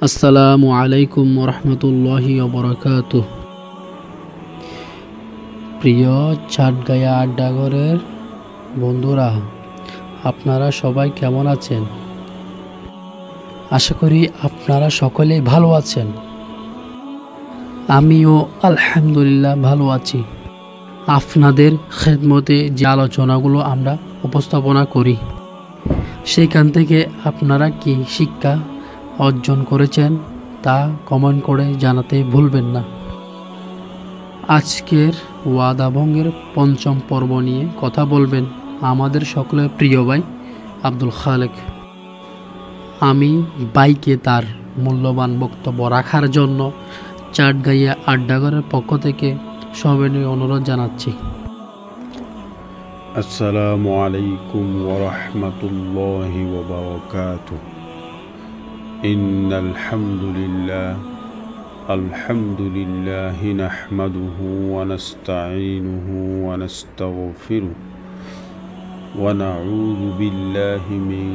আসসালামু আলাইকুম রহমতুল্লাহি ওবরাকাতুহ। প্রিয় চাটগাঁয়া আড্ডাঘরের বন্ধুরা, আপনারা সবাই কেমন আছেন? আশা করি আপনারা সকলেই ভালো আছেন। আমিও আলহামদুলিল্লাহ ভালো আছি। আপনাদের খেদমতে যে আলোচনাগুলো আমরা উপস্থাপনা করি, সেখান থেকে আপনারা কি শিক্ষা অর্জন করেছেন তা কমেন্ট করে জানাতে ভুলবেন না। আজকের ওয়াদা ভঙ্গের পঞ্চম পর্ব নিয়ে কথা বলবেন আমাদের সকলের প্রিয় ভাই আব্দুল খালেক। আমি ভাইকে তার মূল্যবান বক্তব্য রাখার জন্য চাটগাঁয়া আড্ডাঘরের পক্ষ থেকে সবিনয় অনুরোধ জানাচ্ছি। আসসালামু আলাইকুম ওয়া রাহমাতুল্লাহি ওয়া বারাকাতুহু। ইন্নাল হামদুলিল্লাহি নাহমাদুহু ওয়া নাস্তাঈনুহু ওয়া নাস্তাগফিরুহু ওয়া নাউযু বিল্লাহি মিন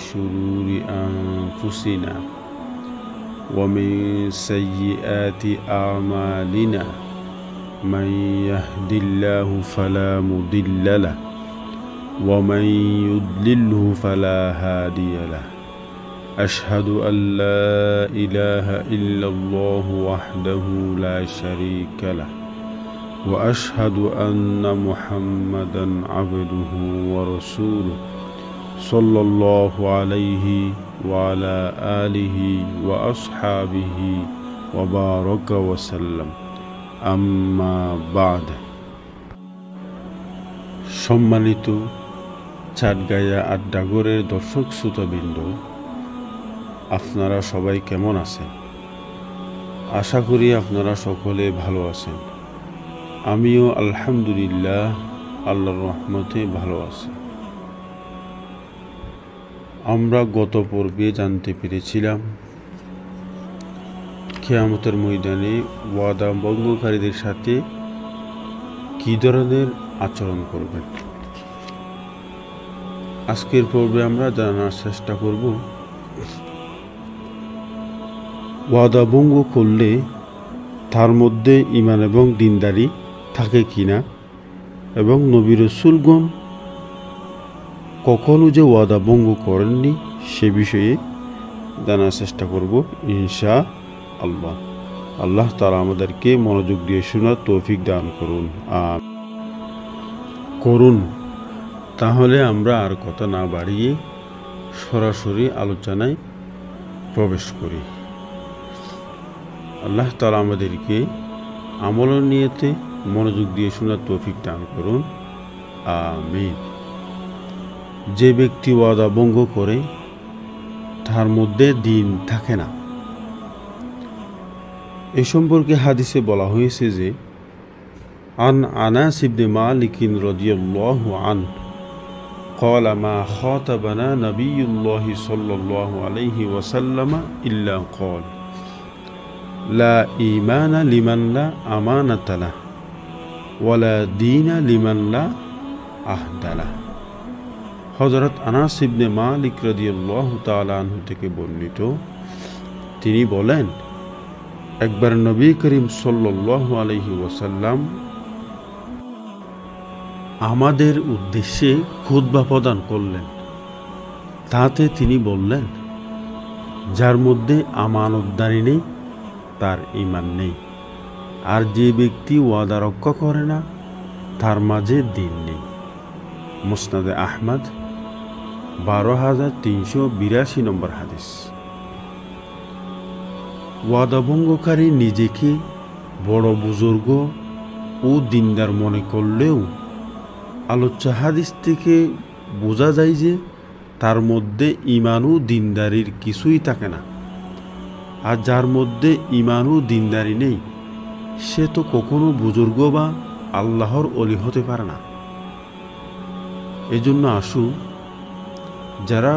শুরুরি আনফুসিনা ওয়া মিন সাইয়্যিআতি আমালিনা। من يهد الله فلا مضل له ومن يضلله فلا هادي له. أشهد أن لا إله إلا الله وحده لا شريك له وأشهد أن محمدا عبده ورسوله صلى الله عليه وعلى آله وأصحابه وبارك وسلم. আম্মা বাদ। সম্মানিত চাটগাঁয়া আড্ডাঘরের দর্শক শ্রোতাবৃন্দ, আপনারা সবাই কেমন আছেন? আশা করি আপনারা সকলে ভালো আছেন। আমিও আলহামদুলিল্লাহ আল্লাহর রহমতে ভালো আছি। আমরা গত পর্বে জানতে পেরেছিলাম কিয়ামতের ময়দানে ওয়াদা ভঙ্গকারীদের সাথে কী ধরনের আচরণ করবেন। আজকের পর্বে আমরা জানার চেষ্টা করব ওয়াদা ভঙ্গ করলে তার মধ্যে ঈমান এবং দ্বীনদারি থাকে কিনা, এবং নবী রাসূলগণ কখনো যে ওয়াদা ভঙ্গ করেননি সে বিষয়ে জানার চেষ্টা করব ইনশাআল্লাহ। আল্লাহ তাআলা আমাদেরকে মনোযোগ দিয়ে শোনার তৌফিক দান করুন। তাহলে আমরা আর কথা না বাড়িয়ে সরাসরি আলোচনায় প্রবেশ করি। আল্লাহ তাআলা আমাদেরকে আমলের নিয়তে মনোযোগ দিয়ে শোনার তৌফিক দান করুন, আমিন। যে ব্যক্তি ওয়াদা ভঙ্গ করে তার মধ্যে দ্বীন থাকে না। এ সম্পর্কে হাদিসে বলা হয়েছে যে আন আনাস ইবনে মালিক রাদিয়াল্লাহু আনহু قال ما خاطبنا نبي الله صلى الله عليه وسلم إلا قال لا إيمان لمن لا أمانة له ولا دين لمن لا عهد له. হযরত আনাস ইবনে মালিক রাদিয়াল্লাহু তাআলা আনহু থেকে বর্ণিত, তিনি বলেন, একবার নবী করিম সাল্লাল্লাহু আলাইহি ওয়াসাল্লাম আমাদের উদ্দেশ্যে খুতবা প্রদান করলেন। তাতে তিনি বললেন, যার মধ্যে আমানতদারি নেই তার ঈমান নেই, আর যে ব্যক্তি ওয়াদা রক্ষা করে না তার মাঝে দ্বীন নেই। মুসনাদে আহমদ ১২,৩৮২ নম্বর হাদিস। ওয়াদা ভঙ্গকারী নিজেকে বড় বুজুর্গ ও দিনদার মনে করলেও আলোচ্য হাদিস থেকে বোঝা যায় যে তার মধ্যে ঈমান ও দিনদারির কিছুই থাকে না। আর যার মধ্যে ঈমান ও দিনদারি নেই সে তো কখনো বুজুর্গ বা আল্লাহর ওলি হতে পারে না। এজন্য আসুন, যারা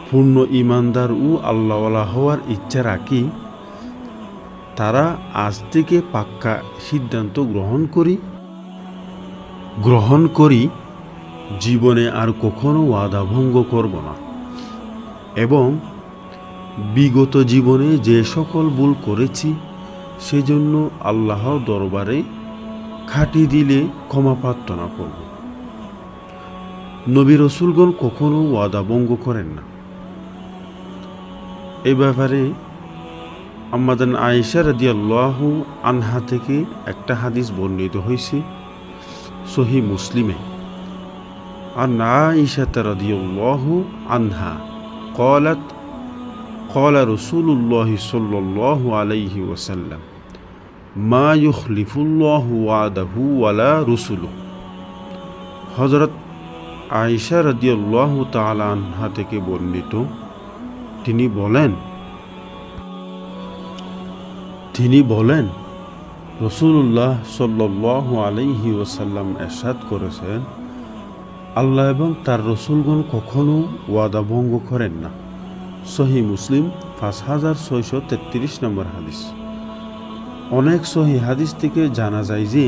পূর্ণ ঈমানদার ও আল্লাহওয়ালা হওয়ার ইচ্ছা রাখি তারা আজ থেকে পাক্কা সিদ্ধান্ত গ্রহণ করি জীবনে আর কখনো ওয়াদা ভঙ্গ করব না, এবং বিগত জীবনে যে সকল ভুল করেছি সেজন্য আল্লাহর দরবারে খাঁটি দিলে ক্ষমা প্রার্থনা করব। নবী রসুলগণ কখনো ওয়াদা ভঙ্গ করেন না। এই ব্যাপারে আমাদের আয়েশা রাদিয়াল্লাহু আনহা থেকে একটা হাদিস বর্ণিত হয়েছে সহিহ মুসলিমে। আর আয়েশা রাদিয়াল্লাহু আনহা قالت قال رسول الله صلى الله عليه وسلم ما يخلف الله وعده ولا رسله। হযরত আয়েশা রাদিয়াল্লাহু তাআলা আনহা থেকে বর্ণিত, তিনি বলেন রাসূলুল্লাহ সাল্লাল্লাহু আলাইহি ওয়াসাল্লাম ইরশাদ করেছেন, আল্লাহ এবং তার রাসূলগণ কখনো ওয়াদা ভঙ্গ করেন না। সহিহ মুসলিম 5633 নম্বর হাদিস। অনেক সহিহ হাদিস থেকে জানা যায় যে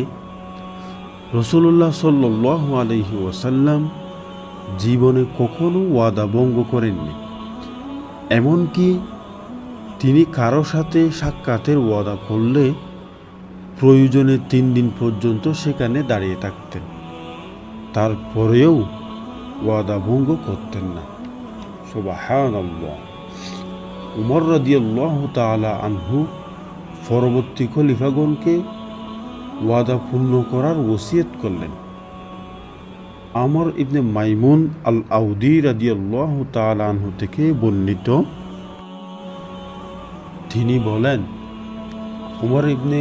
রাসূলুল্লাহ সাল্লাল্লাহু আলাইহি ওয়াসাল্লাম জীবনে কখনো ওয়াদা ভঙ্গ করেননি। এমনকি তিনি কারো সাথে সাক্ষাতের ওয়াদা করলে প্রয়োজনে 3 দিন পর্যন্ত সেখানে দাঁড়িয়ে থাকতেন, তারপরেও ওয়াদা ভঙ্গ করতেন না। সুবহানাল্লাহ। উমর রাদিয়াল্লাহু তাআলা আনহু পরবর্তী খলিফাগণকে ওয়াদা পূর্ণ করার ওসিয়ত করলেন। আমর ইবনে মাইমুন আল আউদি রাদিয়াল্লাহু তাআলা আনহু থেকে বর্ণিত, তিনি বলেন, উমর ইবনে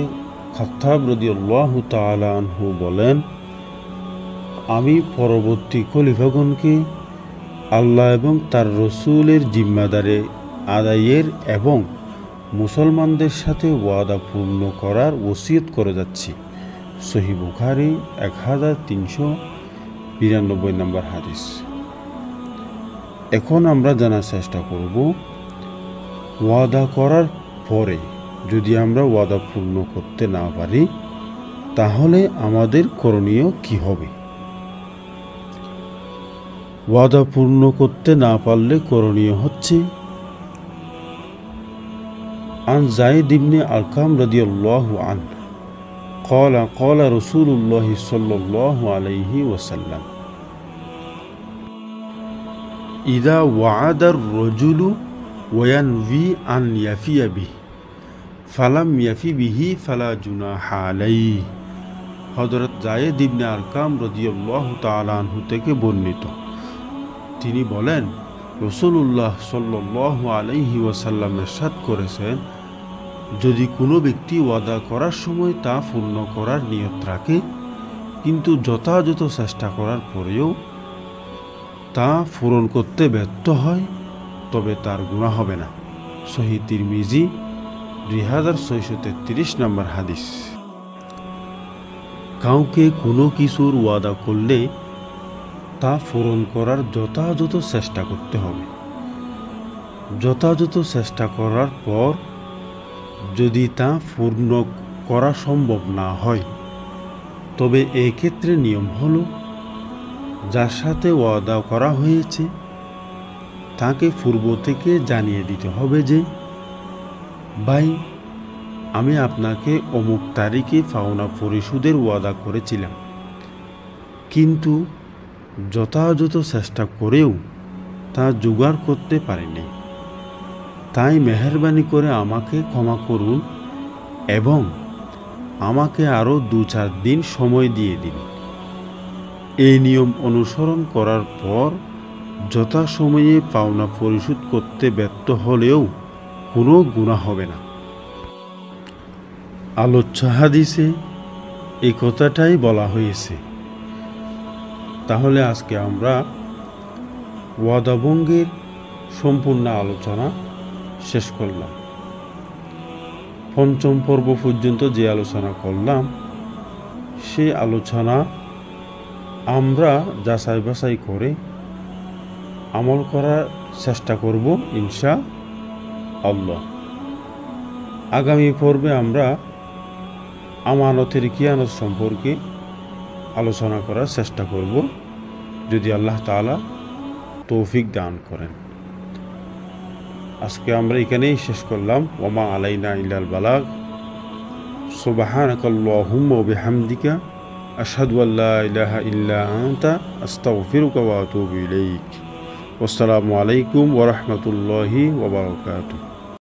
খাত্তাব রাদিয়াল্লাহু তাআলা আনহু বলেন, আমি পরবর্তী খলিফাগণকে আল্লাহ এবং তার রসুলের জিম্মাদারি আদায়ের এবং মুসলমানদের সাথে ওয়াদা পূর্ণ করার ওসিয়ত করে যাচ্ছি। সহিহ বুখারী 1392 নম্বর হাদিস। এখন আমরা জানার চেষ্টা করব ওয়াদা করার পরে যদি আমরা ওয়াদা পূর্ণ করতে না পারি তাহলে আমাদের করণীয় কি হবে। ওয়াদা পূর্ণ করতে না পারলে করণীয় হচ্ছে, আন যায়েদ ইবনে আরকাম রাদিয়াল্লাহু আনহু قال قال رسول الله صلى الله عليه وسلم إذا وعد الرجل وينوي أن يفي به فلم يفي به فلا جناح عليه। হযরত যায়েদ ইবনে আরকাম রাদিয়াল্লাহু তাআলা আনহু থেকে বর্ণিত, তিনি বলেন রাসূলুল্লাহ সাল্লাল্লাহু আলাইহি ওয়াসাল্লাম ইরশাদ করেছেন, যদি কোনো ব্যক্তি ওয়াদা করার সময় তা পূর্ণ করার নিয়ত রাখে কিন্তু যথাযথ চেষ্টা করার পরেও তা পূরণ করতে ব্যর্থ হয় তবে তার গুনাহ হবে না। সহিহ তিরমিজি 2633 নম্বর হাদিস। কাউকে কোনো কিছুর ওয়াদা করলে তা পূরণ করার যথাযথ চেষ্টা করতে হবে। যথাযথ চেষ্টা করার পর যদি তা পূর্ণ করা সম্ভব না হয় তবে এই ক্ষেত্রে নিয়ম হলো, যার সাথে ওয়াদা করা হয়েছে তাকে পূর্ব থেকে জানিয়ে দিতে হবে যে, ভাই আমি আপনাকে অমুক তারিখে পাওনা পরিশোধের ওয়াদা করেছিলাম, কিন্তু যথাযথ চেষ্টা করেও তা জোগাড় করতে পারিনি, তাই মেহেরবানি করে আমাকে ক্ষমা করুন এবং আমাকে আরও 2-4 দিন সময় দিয়ে দিন। এই নিয়ম অনুসরণ করার পর যথাসময়ে পাওনা পরিশোধ করতে ব্যর্থ হলেও কোনো গুনাহ হবে না। আলোচ্য হাদিসে এই কথাটাই বলা হয়েছে। তাহলে আজকে আমরা ওয়াদা ভঙ্গের সম্পূর্ণ আলোচনা শেষ করলাম। 5ম পর্ব পর্যন্ত যে আলোচনা করলাম সেই আলোচনা আমরা যাচাই বাছাই করে আমল করার চেষ্টা করব ইনশাআল্লাহ। আগামী পর্বে আমরা আমানতের কিয়ানত সম্পর্কে আলোচনা করার চেষ্টা করব, যদি আল্লাহ তাআলা তৌফিক দান করেন। আজকে আমরা এখানেই শেষ করলাম। ওমা আলাইনা ইল্লাল বালাগ। সুবহানাকাল্লাহুম্মা ওয়া বিহামদিকা আশহাদু আল্লা ইলাহা ইল্লা আনতা আস্তাগফিরুকা ওয়া আতুবু ইলাইক। আসসালামু আলাইকুম ওয়া রাহমাতুল্লাহি ওয়া বারাকাতুহু।